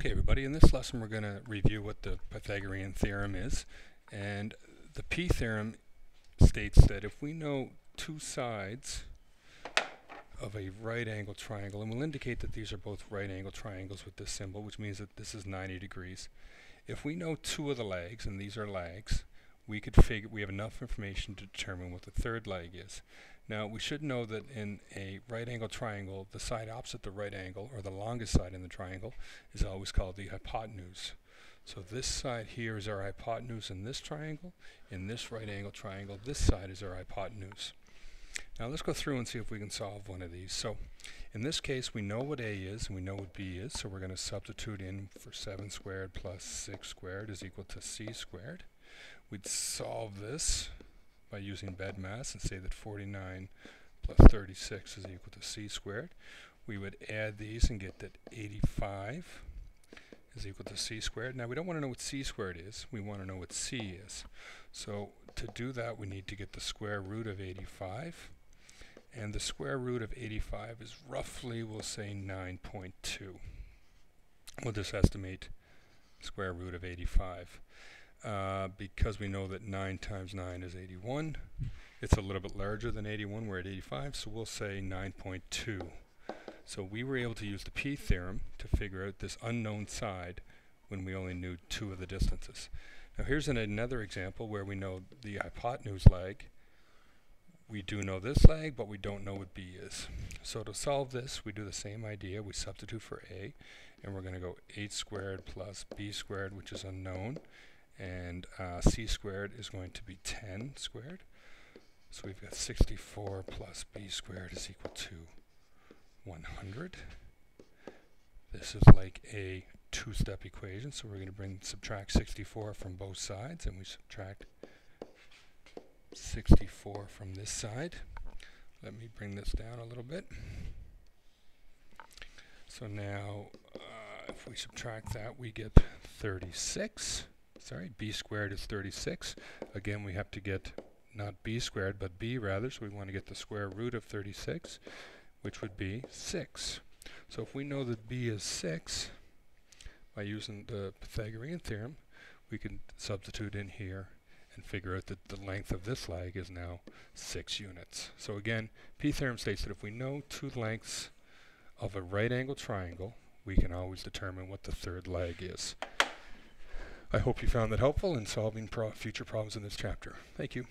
Okay, everybody, in this lesson we're going to review what the Pythagorean theorem is. And the P theorem states that if we know two sides of a right angle triangle, and we'll indicate that these are both right angle triangles with this symbol, which means that this is 90 degrees. If we know two of the legs, and these are legs, we have enough information to determine what the third leg is. Now, we should know that in a right angle triangle, the side opposite the right angle, or the longest side in the triangle, is always called the hypotenuse. So this side here is our hypotenuse in this triangle. In this right angle triangle, this side is our hypotenuse. Now let's go through and see if we can solve one of these. So in this case, we know what A is and we know what B is, so we're going to substitute in for 7 squared plus 6 squared is equal to C squared. We'd solve this by using BEDMAS and say that 49 plus 36 is equal to C squared. We would add these and get that 85 is equal to C squared. Now we don't want to know what C squared is, we want to know what C is. So to do that we need to get the square root of 85, and the square root of 85 is roughly, we'll say, 9.2. We'll just estimate square root of 85. Because we know that 9 times 9 is 81. It's a little bit larger than 81. We're at 85, so we'll say 9.2. So we were able to use the P theorem to figure out this unknown side when we only knew two of the distances. Now here's another example where we know the hypotenuse leg. We do know this leg, but we don't know what B is. So to solve this, we do the same idea. We substitute for A, and we're going to go 8 squared plus B squared, which is unknown. And C squared is going to be 10 squared. So we've got 64 plus B squared is equal to 100. This is like a two-step equation, so we're going to subtract 64 from both sides, and we subtract 64 from this side. Let me bring this down a little bit. So now if we subtract that, we get 36. Sorry, B squared is 36. Again, we have to get not B squared, but B rather, so we want to get the square root of 36, which would be 6. So if we know that B is 6, by using the Pythagorean theorem, we can substitute in here and figure out that the length of this leg is now 6 units. So again, P theorem states that if we know two lengths of a right angle triangle, we can always determine what the third leg is. I hope you found that helpful in solving future problems in this chapter. Thank you.